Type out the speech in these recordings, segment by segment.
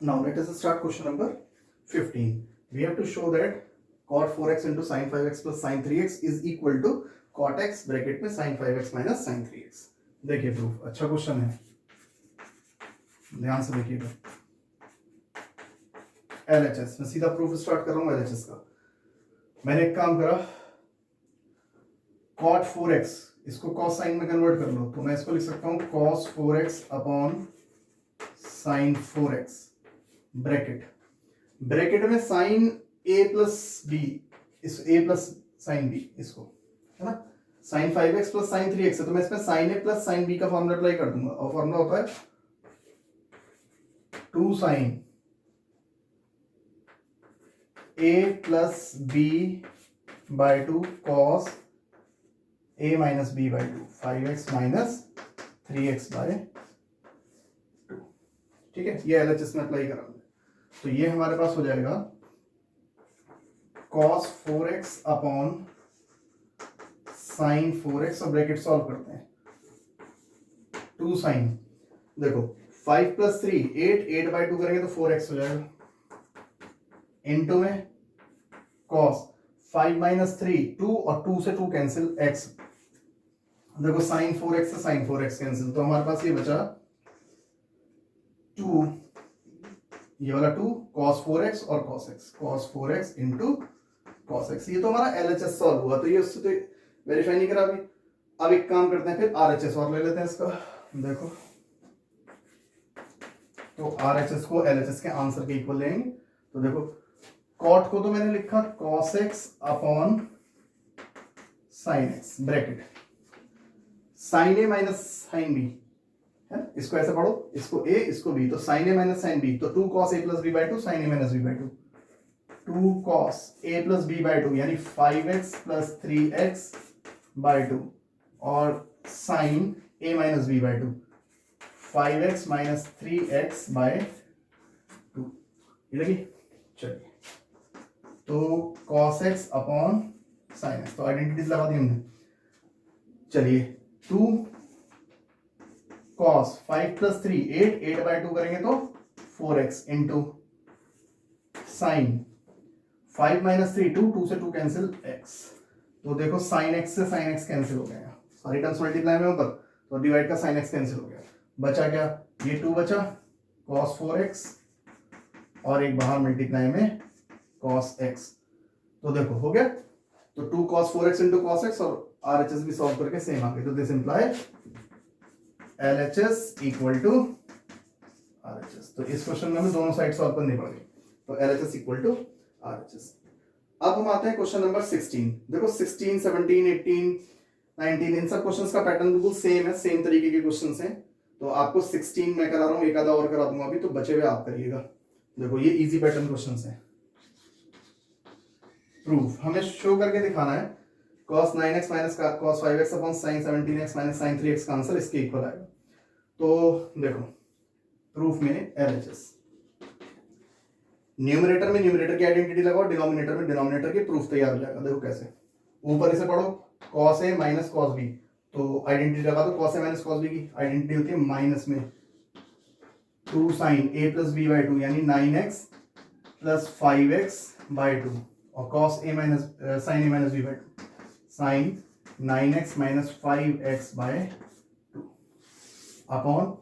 Now let us start question number 15. We have to show that cot 4x into sin 5x plus sin 3x is equal to cot x bracket में sin 5x minus sin 3x. देखिए proof अच्छा question है, ध्यान से देखिएगा. LHS मैं सीधा proof start कर रहा हूँ LHS का. मैंने एक काम करा, cot 4x इसको cos sin में कन्वर्ट कर लो तो मैं इसको लिख सकता हूँ cos 4x upon sin 4x bracket में साइन ए प्लस बी, इस ए प्लस साइन बी, इसको है ना, sign 5x plus sine 3x है तो मैं इसमें sine A plus sine B का फॉर्मूला अप्लाई कर दूंगा और फॉर्मूला होता है 2 sine A plus B by 2 cos A minus B by 2 5x minus 3x by 2. ठीक है, ये LHS में अप्लाई करा. तो ये हमारे पास हो जाएगा cos 4x upon sin 4x और ब्रैकेट सॉल्व करते हैं. 2 साइन, देखो 5 प्लस 3 8 बाई 2 करेंगे तो 4x हो जाएगा. इनटू में cos 5 माइनस 3 2 और 2 से 2 कैंसिल x. देखो sin 4x से sin 4x कैंसिल तो हमारे पास ये बचा 2, ये वाला 2 cos 4x और cos 4x into cos x. ये तो हमारा LHS सॉल्व हुआ, तो ये उससे तो वेरीफाई नहीं करा अभी. अब एक काम करते हैं, फिर RHS और ले लेते हैं इसका. देखो तो RHS को LHS के आंसर के इक्वल लेंगे. तो देखो cot को तो मैंने लिखा cos x upon sin x bracket sin a minus sin b है, इसको ऐसे पढ़ो, इसको a इसको b, तो sin a minus sin b तो 2 cos a plus b by 2 sin a minus b by 2 2 cos a plus b by 2 यानी 5x plus 3x by 2 और sin a minus b by 2 5x minus 3x by 2. ये लगी. चलिए तो cos x upon sin x, तो identities लगा दी हमने. चलिए 2 cos 5 प्लस 3 8 बाई 2 करेंगे तो 4x इंटू साइन 5 माइनस 3 2 से 2 कैंसिल x. तो देखो साइन x से साइन x कैंसिल हो गया, सारी टर्म्स मल्टीप्लाई में ऊपर तो डिवाइड का साइन x कैंसिल हो गया. बचा क्या, ये 2 बचा cos 4x और एक बाहर मल्टीप्लाई में cos x. तो देखो हो गया, तो 2 cos 4x into cos x और RHS भी सॉल्व करके सेम आ गई. तो this imply LHS equal to RHS. तो इस क्वेश्चन में हमें दोनों साइड सॉल्व करनी पड़ेगी. तो LHS इक्वल टू RHS. अब हम आते हैं क्वेश्चन नंबर 16. देखो 16 17 18 19 इन सब क्वेश्चंस का पैटर्न बिल्कुल सेम है, सेम तरीके के क्वेश्चंस हैं. तो आपको 16 मैं करा रहा हूँ, एक आधा और करा दूंगा अभी, तो बचे हुए आप करिएगा. देखो ये इजी पैटर्न क्वेश्चंस हैं. प्रूफ हमें शो करके दिखाना है cos 9x minus cos 5x upon sin 17x minus sin 3x का आंसर इसके इक्वल आएगा. तो देखो प्रूफ में LHS, न्यूमरेटर में न्यूमरेटर की आइडेंटिटी लगाओ, डिनोमिनेटर में डिनोमिनेटर की प्रूफ तैयार हो जाएगा. देखो कैसे, ऊपर इसे पढ़ो cos a minus cos b, तो आइडेंटिटी लगा दो cos a minus cos b की आइडेंटिटी होती है माइनस में 2 sin a plus b by 2 यानी 9x प्लस 5x बाई 2 और cos a minus sin a minus b by 2 sine 9x minus 5x by 2 upon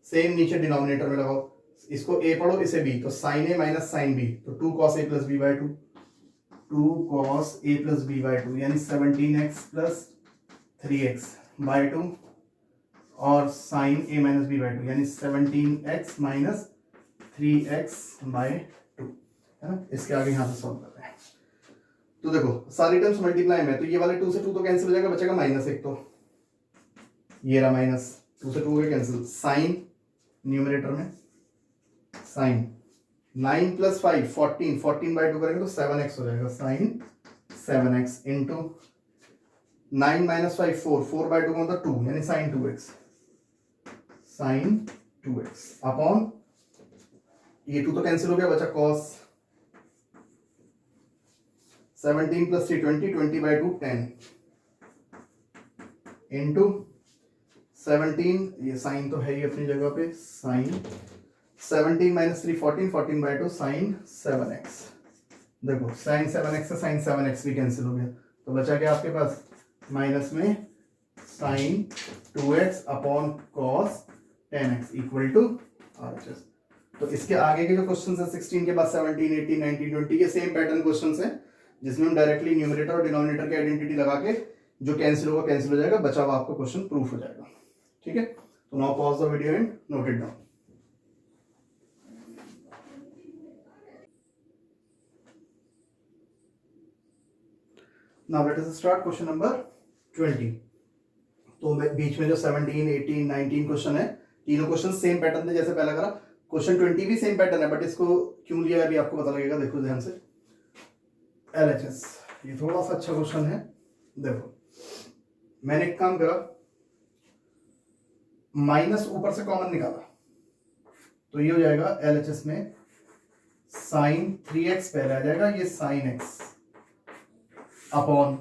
same नीचे denominator में लगाओ, इसको a पढ़ो इसे b, तो sin a minus sin b तो 2 cos a plus b by 2 2 cos a plus b by 2 यानी 17x plus 3x by 2 और sin a minus b by 2 यानी 17x माइनस 3x बाय 2 है ना. इसके आगे यहाँ से सॉल्व करते हैं. तो देखो सारी टर्म्स मल्टीप्लाई में, तो ये वाले 2 से 2 तो कैंसिल हो जाएगा, बचेगा माइनस 1, तो ये रहा माइनस 2 से 2 हो गया कैंसिल. साइन न्यूमरेटर में साइन 9 प्लस 5 14 बाई 2 करेंगे तो 7x हो जाएगा, sign 7x into 9 minus 5 4 by 2 का मतलब 2 यानी sign 2x, sign 2x upon ये 2 तो कैंसिल हो गया, बचा cos 17 प्लस 3 20 बाई 2 10 इंटू 17, ये साइन तो है ही अपनी जगह पे, sign 17 minus 3 14, 14 by 2 sign 7x। देखो साइन 7x से साइन 7x भी कैंसिल हो गया, तो बचा क्या आपके पास माइनस में sine 2x upon cos 10x equal to RHS। तो इसके आगे के जो क्वेश्चन है 16 के बाद 17, 18, 19, 20 के सेम पैटर्न क्वेश्चन है, जिसमें हम डायरेक्टली न्यूमरेटर और डिनोमिनेटर की आइडेंटिटी लगा के जो कैंसिल होगा कैंसिल हो जाएगा, बचा हुआ आपका क्वेश्चन प्रूफ हो जाएगा। ठीक है, तो now pause the video and note it down. Now let us start question number 20। तो बीच में जो 17, 18, 19 क्वेश्चन है, तीनों क्वेश्चन सेम पैटर्न थे जैसे पहला करा। क्वेश्चन 20 भी सेम पैटर्न है, बट इसको क्यों लिया है अभी आपको पता लगेगा। देखो ध्यान से, LHS ये थोड़ा सा अच्छा क्वेश्चन है। देखो मैंने एक काम करा, माइनस ऊपर से कॉमन निकाला, तो ये हो जाएगा LHS में साइन 3x पहले आ जाएगा, ये साइन x अपॉन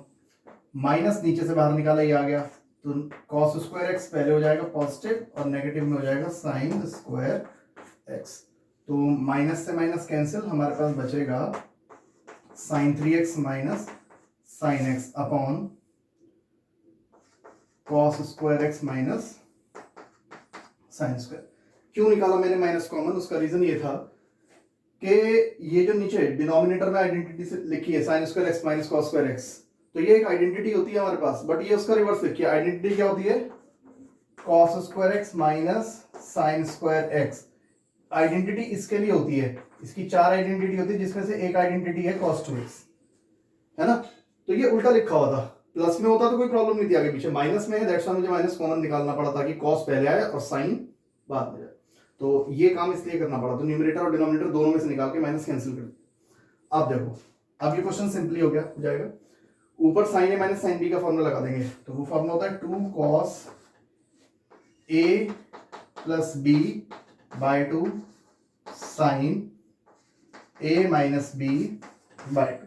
माइनस नीचे से बाहर निकाला, ये आ गया, तो cos स्क्वायर x पहले हो जाएगा पॉजिटिव और नेगेटिव में हो जाएगा साइन स्क्वायर x। तो माइनस से माइनस कैंसिल, हमारे पास बचेगा sine 3x minus sine x upon cos square x minus sine square. क्यों निकाला मैंने माइनस कॉमन, उसका रीजन ये था कि ये जो नीचे डिनोमिनेटर में आइडेंटिटी से लिखी है sign square X minus cos square x, तो ये एक आइडेंटिटी होती है हमारे पास, बट ये उसका रिवर्स लिखिए। आइडेंटिटी क्या होती है, cos square X minus sine square x. Identity इसके लिए होती है, इसकी 4 आइडेंटिटी होती है, जिसमें से एक आइडेंटिटी है cos 2x, है ना। तो ये उल्टा लिखा हुआ था, प्लस में होता तो कोई प्रॉब्लम नहीं थी, आगे पीछे माइनस में है, दैट्स व्हाई मुझे माइनस कॉमन निकालना पड़ा ताकि cos पहले आए और साइन बाद में जाए। तो ये काम इसलिए करना पड़ा, तो न्यूमरेटर और डिनोमिनेटर दोनों में से निकाल के माइनस कैंसिल कर दिया। अब देखो, अब ये क्वेश्चन सिंपली हो जाएगा। ऊपर साइन ए माइनस साइन बी का फॉर्मूला लगा देंगे, तो वो फॉर्मूला होता है 2 cos a plus B by 2 sine a minus B by 2।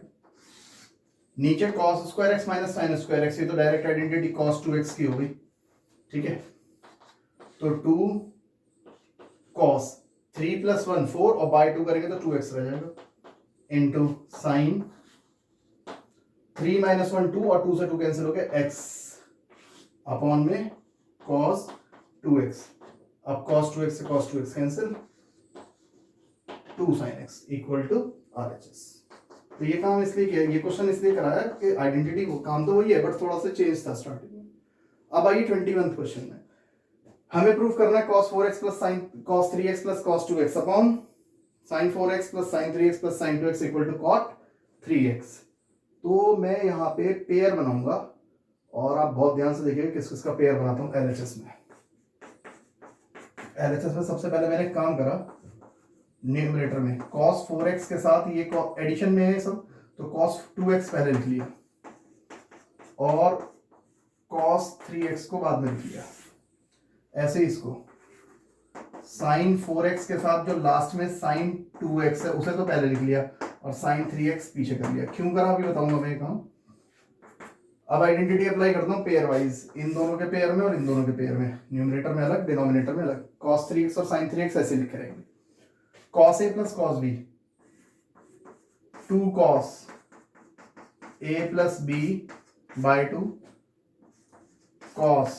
नीचे cos square X minus sine square X, ये तो डायरेक्ट आइडेंटिटी cos 2x की हो गई। ठीक है, तो 2 cos 3 प्लस 1 4 और बाय 2 करेंगे तो 2x रह जाएगा, इंटू साइन 3 माइनस 1 2 और 2 से 2 कैंसिल हो गया x अपॉन में cos 2x। अब cos 2x से cos 2x cancel, 2 sin x equal to RHS। तो ये काम इसलिए किया, ये क्वेश्चन इसलिए कराया कि आइडेंटिटी वो काम तो वही है, बट थोड़ा सा चेंज था स्टार्टिंग में। अब आइए 21th क्वेश्चन में, हमें प्रूव करना है cos 4x plus sine cos 3x plus cos 2x upon sine 4x plus sine 3x plus sine 2x equal to cot 3x। तो मैं यहाँ पे पेयर बनाऊंगा, और आप बहुत ध्यान से देखिए किस किसका पेयर बनाता हूँ। LHS में सबसे पहले मैंने काम करा, न्यूमरेटर में cos 4x के साथ ये एडिशन में है सब, तो cos 2x पहले लिख लिया और cos 3x को बाद में लिख लिया। ऐसे इसको साइन 4x के साथ जो लास्ट में साइन 2x है उसे तो पहले लिख लिया, और साइन 3x पीछे कर लिया। क्यों करा अभी बताऊंगा मैं ये काम। अब आइडेंटिटी अप्लाई करता हूँ पेयर वाइज, इन दोनों के पेयर में और इन दोनों के पेयर में, न्यूमरेटर में अलग डिनोमिनेटर में अलग। cos 3x और साइन 3x ऐसे लिखे रहेंगे, cos a plus cos b, 2 cos a plus b by 2 cos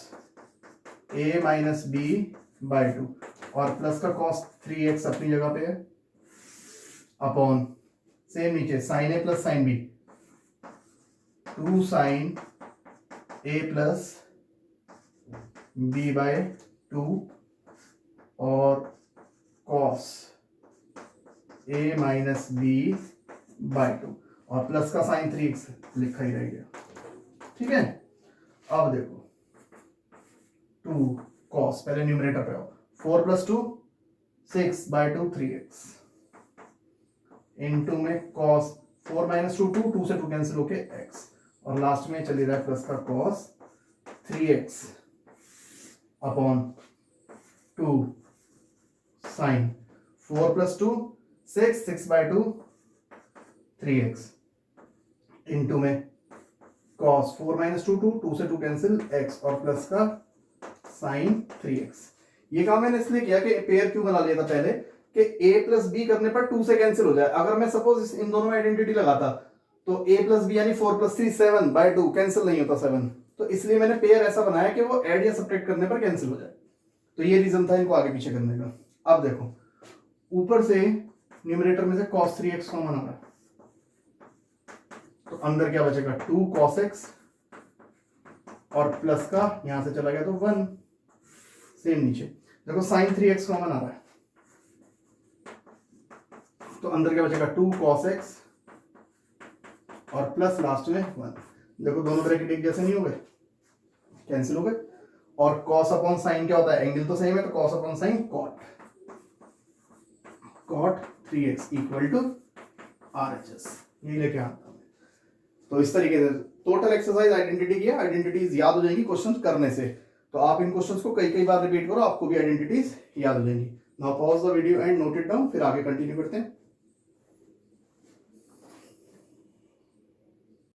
a minus b by 2, और प्लस का cos 3x अपनी जगह पे है, अपॉन सेम नीचे sine a plus sine b, 2 sine a plus b by 2 और cos a minus b by 2, और plus का साइन 3x लिखा ही रह गया। ठीक है, अब देखो 2 cos, पहले न्यूमरेटर पे आओ, 4 प्लस 2 6 बाय 2 3x, इनटू में cos 4 माइनस 2 2 से 2 कैंसिल होके x, और लास्ट में चली रहा है प्लस का cos 3x upon 2 sine 4 plus 2 6 by 2 3x, into में cos 4 माइनस 2 2 से 2 कैंसिल x, और प्लस का साइन 3x। ये काम मैंने इसलिए किया कि पेयर क्यों बना लिया था पहले, कि a प्लस बी करने पर 2 से कैंसिल हो जाए। अगर मैं सपोज इन दोनों में आइडेंटिटी लगाता तो a प्लस बी यानी 4 प्लस 3 7 बाय 2 कैंसिल नहीं होता 7। तो इसलिए मैंने पेयर ऐसा बनाया कि वो ऐड या सब्ट्रैक्ट करने पर कैंसिल हो जाए। तो ये रीजन था इनको आगे पीछे करने का। अब देखो ऊपर से न्यूमरेटर में से cos 3x कॉमन आ रहा है, तो अंदर क्या बचेगा 2 cos x और प्लस का यहां से चला गया तो 1। सेम नीचे देखो sin 3x कॉमन आ रहा है, तो अंदर क्या बचेगा 2 cos x और प्लस लास्ट में 1। देखो दोनों ब्रैकेट एक जैसे नहीं हो गए, कैंसिल हो गए। और cos अपॉन साइन क्या होता है, एंगल तो सेम है, तो cos अपॉन sine cot 3x equal to RHS। यही लेके आता हूं। तो इस तरीके से टोटल एक्सरसाइज आइडेंटिटी की, आइडेंटिटीज याद हो जाएंगी क्वेश्चन करने से। तो आप इन क्वेश्चंस को कई कई बार रिपीट करो, आपको भी आइडेंटिटीज याद हो जाएंगी। Now pause the video and note it down, फिर आगे कंटिन्यू करते हैं।